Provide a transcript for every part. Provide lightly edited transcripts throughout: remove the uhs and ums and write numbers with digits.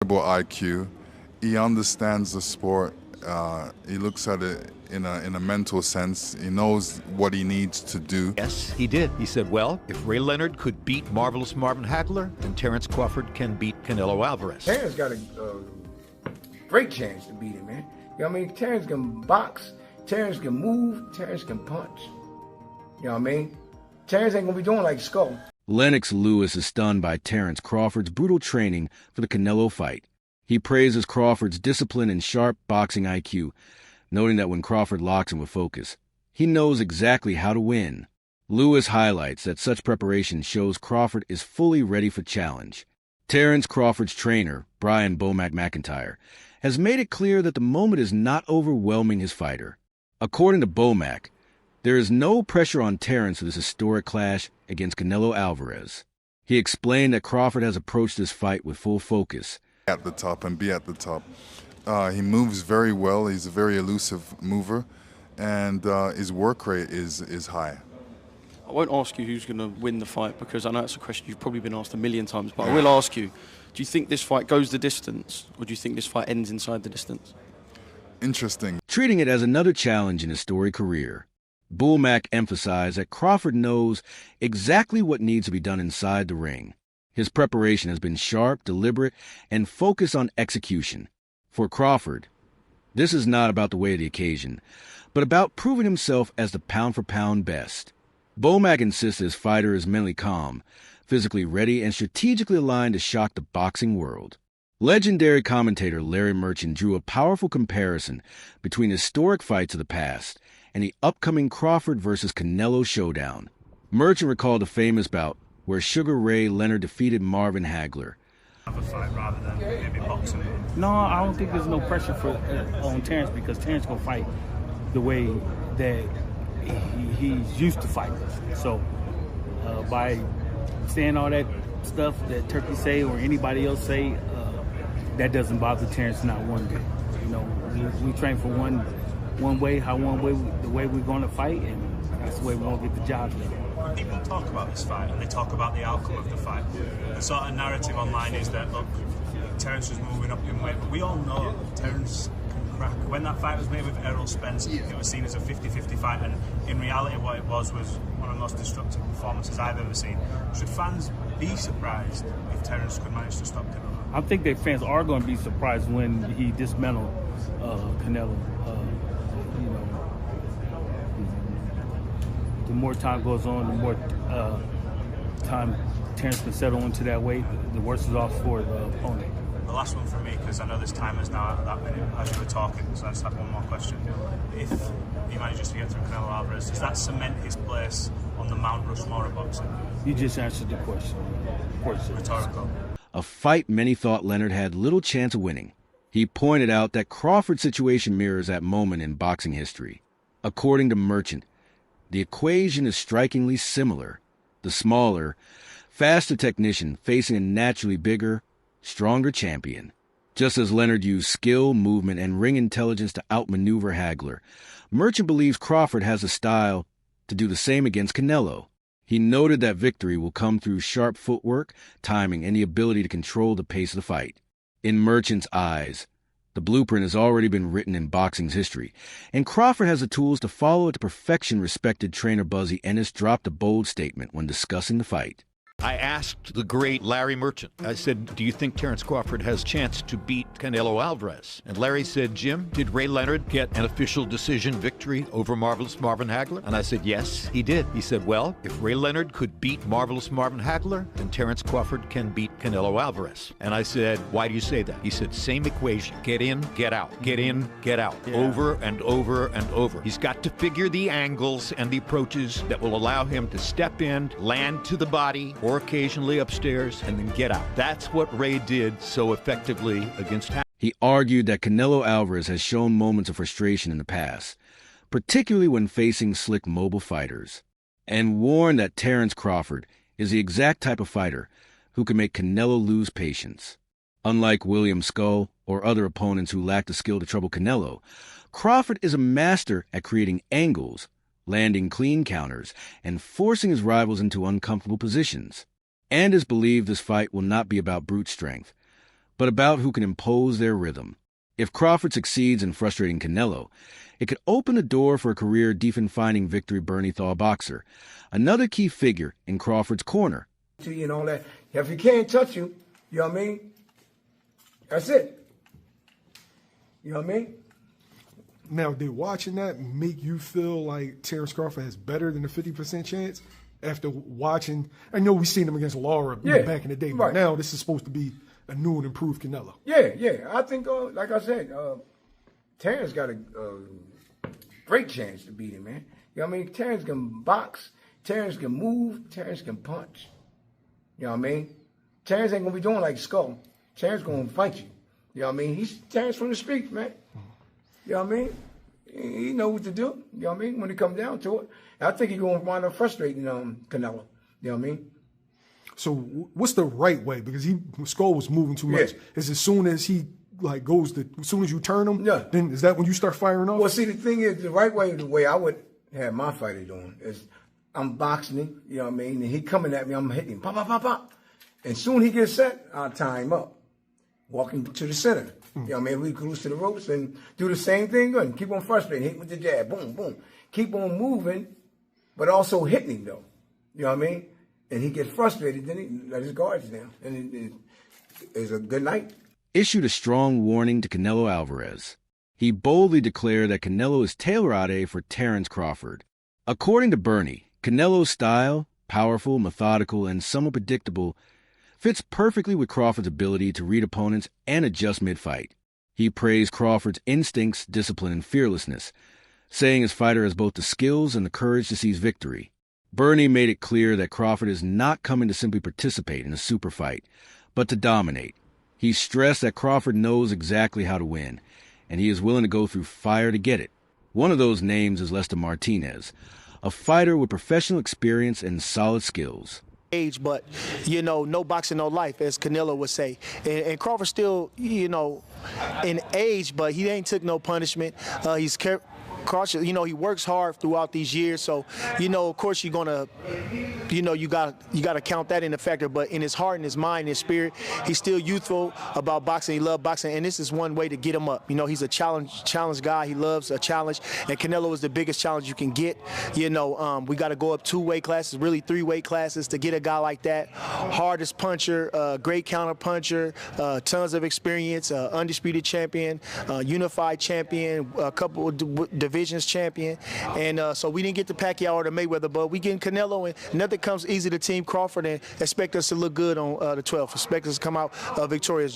IQ. He understands the sport. He looks at it in a mental sense. He knows what he needs to do. Yes, he did. He said, well, if Ray Leonard could beat Marvelous Marvin Hagler, then Terence Crawford can beat Canelo Alvarez. Terence got a great chance to beat him, man. You know what I mean? Terence can box, Terence can move, Terence can punch. You know what I mean? Terence ain't gonna be doing like Skull. Lennox Lewis is stunned by Terence Crawford's brutal training for the Canelo fight. He praises Crawford's discipline and sharp boxing IQ, noting that when Crawford locks him with focus, he knows exactly how to win. Lewis highlights that such preparation shows Crawford is fully ready for challenge. Terence Crawford's trainer, Brian Bomac McIntyre, has made it clear that the moment is not overwhelming his fighter. According to Bomac, there is no pressure on Terence for this historic clash against Canelo Alvarez. He explained that Crawford has approached this fight with full focus. At the top and be at the top. He moves very well. He's a very elusive mover, and his work rate is high. I won't ask you who's going to win the fight because I know it's a question you've probably been asked a million times, but I will ask you, do you think this fight goes the distance, or do you think this fight ends inside the distance? Interesting. Treating it as another challenge in his storied career, Bomac emphasized that Crawford knows exactly what needs to be done inside the ring. His preparation has been sharp, deliberate, and focused on execution. For Crawford, this is not about the weight of the occasion, but about proving himself as the pound-for-pound best. Bomac insists his fighter is mentally calm, physically ready, and strategically aligned to shock the boxing world. Legendary commentator Larry Merchant drew a powerful comparison between historic fights of the past and the upcoming Crawford versus Canelo showdown. Merchant recalled a famous bout where Sugar Ray Leonard defeated Marvin Hagler. Have a fight rather than maybe boxing. No, I don't think there's no pressure on Terence because Terence gonna fight the way that he's used to fighting. So by saying all that stuff that Turkey say or anybody else say, that doesn't bother Terence not one bit. You know, we train for one way, the way we're gonna fight, and that's the way we're gonna get the job done. People talk about this fight and they talk about the outcome of the fight. The sort of narrative online is that, look, Terence was moving up in weight, but we all know Terence can crack. When that fight was made with Errol Spence, it was seen as a 50-50 fight, and in reality what it was one of the most destructive performances I've ever seen. Should fans be surprised if Terence could manage to stop Canelo? I think that fans are going to be surprised when he dismantled Canelo. The more time goes on, the more time Terence can settle into that weight, the worse it's off for the opponent. The last one for me, because I know there's timers now at that minute as you were talking, so I just have one more question. If he manages to get through Canelo Alvarez, does that cement his place on the Mount Rushmore of boxing? You just answered the question. Rhetorical. A fight many thought Leonard had little chance of winning. He pointed out that Crawford's situation mirrors that moment in boxing history. According to Merchant, the equation is strikingly similar. The smaller, faster technician facing a naturally bigger, stronger champion. Just as Leonard used skill, movement, and ring intelligence to outmaneuver Hagler, Merchant believes Crawford has the style to do the same against Canelo. He noted that victory will come through sharp footwork, timing, and the ability to control the pace of the fight. In Merchant's eyes, the blueprint has already been written in boxing's history, and Crawford has the tools to follow it to perfection. Respected trainer Buzzy Ennis dropped a bold statement when discussing the fight. I asked the great Larry Merchant, I said, do you think Terence Crawford has a chance to beat Canelo Alvarez? And Larry said, Jim, did Ray Leonard get an official decision victory over Marvelous Marvin Hagler? And I said, yes, he did. He said, well, if Ray Leonard could beat Marvelous Marvin Hagler, then Terence Crawford can beat Canelo Alvarez. And I said, why do you say that? He said, same equation. Get in, get out. Get in, get out. Yeah. Over and over and over. He's got to figure the angles and the approaches that will allow him to step in, land to the body, or occasionally upstairs, and then get out. That's what Ray did so effectively against Hagler. He argued that Canelo Alvarez has shown moments of frustration in the past, particularly when facing slick mobile fighters, and warned that Terence Crawford is the exact type of fighter who can make Canelo lose patience. Unlike William Skull or other opponents who lack the skill to trouble Canelo, Crawford is a master at creating angles, landing clean counters, and forcing his rivals into uncomfortable positions. And is believed this fight will not be about brute strength, but about who can impose their rhythm. If Crawford succeeds in frustrating Canelo, it could open the door for a career defining victory Bernie Thaw boxer, another key figure in Crawford's corner. To you and all that. If he can't touch you, you know what I mean? That's it. You know what I mean? Now, did watching that make you feel like Terence Crawford has better than a 50% chance after watching? I know we've seen him against Lara back in the day, but now this is supposed to be a new and improved Canelo. Yeah. I think, like I said, Terence got a great chance to beat him, man. You know what I mean? Terence can box, Terence can move, Terence can punch. You know what I mean? Terence ain't gonna be doing like Skull. Terence gonna fight you. You know what I mean? He's Terence from the streets, man. You know what I mean? He know what to do. You know what I mean? When it comes down to it. And I think he's gonna wind up frustrating Canelo. You know what I mean? So what's the right way? Because Skull was moving too much. Yeah. Is as soon as he as soon as you turn him, yeah, then is that when you start firing off? Well, see, the thing is, the right way, the way I would have my fighter doing is I'm boxing him, you know what I mean? And he coming at me, I'm hitting him, pop, pop, pop, pop. And soon he gets set, I'll tie him up. Walking to the center. You know what I mean? We cruise to the ropes and do the same thing and keep on frustrating, hit with the jab, boom, boom. Keep on moving, but also hitting him though. You know what I mean? And he gets frustrated, then he let his guards down. And it's a good night. Issued a strong warning to Canelo Alvarez. He boldly declared that Canelo is tailor-ade for Terence Crawford. According to Bernie, Canelo's style, powerful, methodical, and somewhat predictable, fits perfectly with Crawford's ability to read opponents and adjust mid-fight. He praised Crawford's instincts, discipline, and fearlessness, saying his fighter has both the skills and the courage to seize victory. Bernie made it clear that Crawford is not coming to simply participate in a super fight, but to dominate. He stressed that Crawford knows exactly how to win, and he is willing to go through fire to get it. One of those names is Lester Martinez, a fighter with professional experience and solid skills. Age, but no boxing, no life, as Canelo would say. And Crawford still, in age, but he ain't took no punishment. He's cautious. He works hard throughout these years. So, of course you're gonna, you gotta count that in the factor. But in his heart and his mind and his spirit, he's still youthful about boxing. He loves boxing, and this is one way to get him up. He's a challenge guy. He loves a challenge, and Canelo is the biggest challenge you can get. We got to go up 2 weight classes, really 3 weight classes to get a guy like that. Hardest puncher, great counter puncher, tons of experience, undisputed champion, unified champion, a couple of divisions champion, and so we didn't get the Pacquiao or the Mayweather, but we getting Canelo, and nothing comes easy to Team Crawford, and expect us to look good on the 12th. Expect us to come out victorious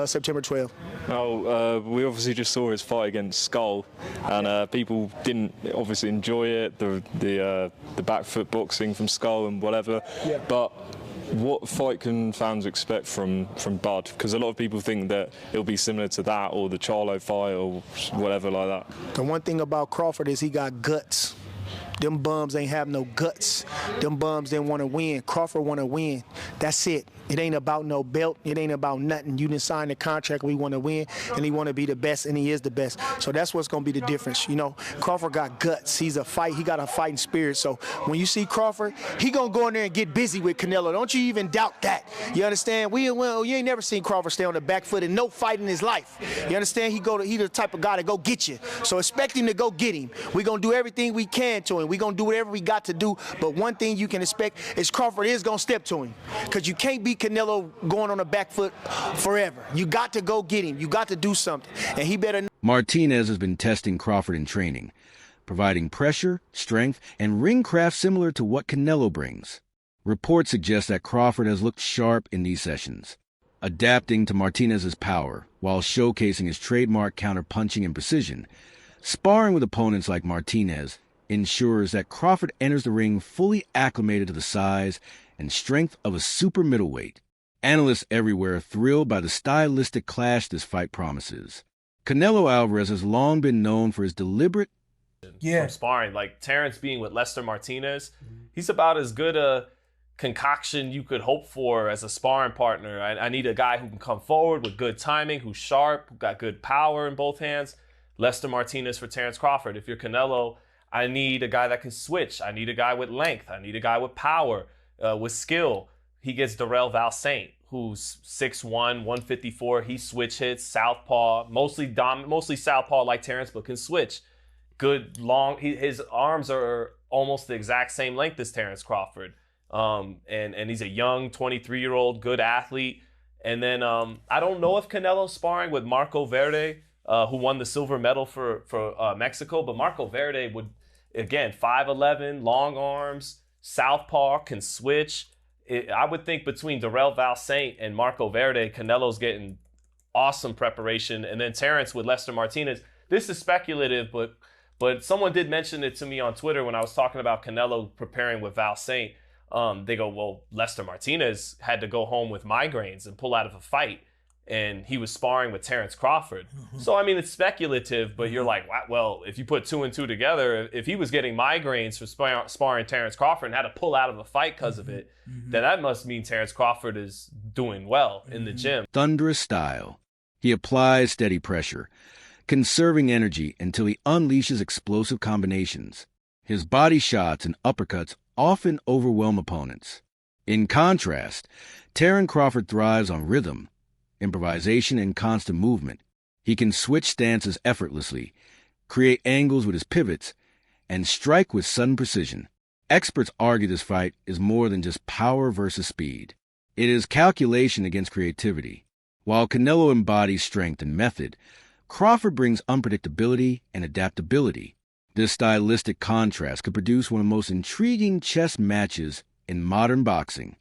September 12th. Well, we obviously just saw his fight against Skull, and people didn't obviously enjoy it, the back foot boxing from Skull and whatever, but what fight can fans expect from Bud? Because a lot of people think that it'll be similar to that or the Charlo fight or whatever like that. The one thing about Crawford is he got guts. Them bums ain't have no guts. Them bums didn't want to win. Crawford want to win. That's it. It ain't about no belt. It ain't about nothing. You didn't sign the contract. We want to win, and he want to be the best, and he is the best. So that's what's going to be the difference. Crawford got guts. He got a fighting spirit. So when you see Crawford, he going to go in there and get busy with Canelo. Don't you even doubt that. You understand? You ain't never seen Crawford stay on the back foot in no fight in his life. You understand? He the type of guy to go get you. So expect him to go get him. We're going to do everything we can to him. We're going to do whatever we got to do. But one thing you can expect is Crawford is going to step to him. Because you can't beat Canelo going on the back foot forever. You got to go get him. You got to do something. And he better. Martinez has been testing Crawford in training, providing pressure, strength, and ring craft similar to what Canelo brings. Reports suggest that Crawford has looked sharp in these sessions, adapting to Martinez's power while showcasing his trademark counter-punching and precision. Sparring with opponents like Martinez ensures that Crawford enters the ring fully acclimated to the size and strength of a super middleweight. Analysts everywhere are thrilled by the stylistic clash this fight promises. Canelo Alvarez has long been known for his deliberate from sparring. Like Terence being with Lester Martinez, he's about as good a concoction you could hope for as a sparring partner. I need a guy who can come forward with good timing, who's sharp, who got good power in both hands. Lester Martinez for Terence Crawford. If you're Canelo, I need a guy that can switch. I need a guy with length. I need a guy with power, with skill. he gets Darrell Valsaint, who's 6'1", 154. He switch hits, southpaw, mostly southpaw like Terence, but can switch. Good long. His arms are almost the exact same length as Terence Crawford. And he's a young 23-year-old, good athlete. And then I don't know if Canelo's sparring with Marco Verde, who won the silver medal for Mexico, but Marco Verde would, again, 5'11", long arms, southpaw, can switch. I would think between Darrell Valsaint and Marco Verde, Canelo's getting awesome preparation. And then Terence with Lester Martinez. This is speculative, but someone did mention it to me on Twitter when I was talking about Canelo preparing with Valsaint. They go, well, Lester Martinez had to go home with migraines and pull out of a fight, and he was sparring with Terence Crawford. So, I mean, it's speculative, but you're like, well, if you put 2 and 2 together, if he was getting migraines for sparring Terence Crawford and had to pull out of a fight because of it, then that must mean Terence Crawford is doing well in the gym. Thunderous style. He applies steady pressure, conserving energy until he unleashes explosive combinations. His body shots and uppercuts often overwhelm opponents. In contrast, Terence Crawford thrives on rhythm, improvisation, and constant movement. He can switch stances effortlessly, create angles with his pivots, and strike with sudden precision. Experts argue this fight is more than just power versus speed. It is calculation against creativity. While Canelo embodies strength and method, Crawford brings unpredictability and adaptability. This stylistic contrast could produce one of the most intriguing chess matches in modern boxing.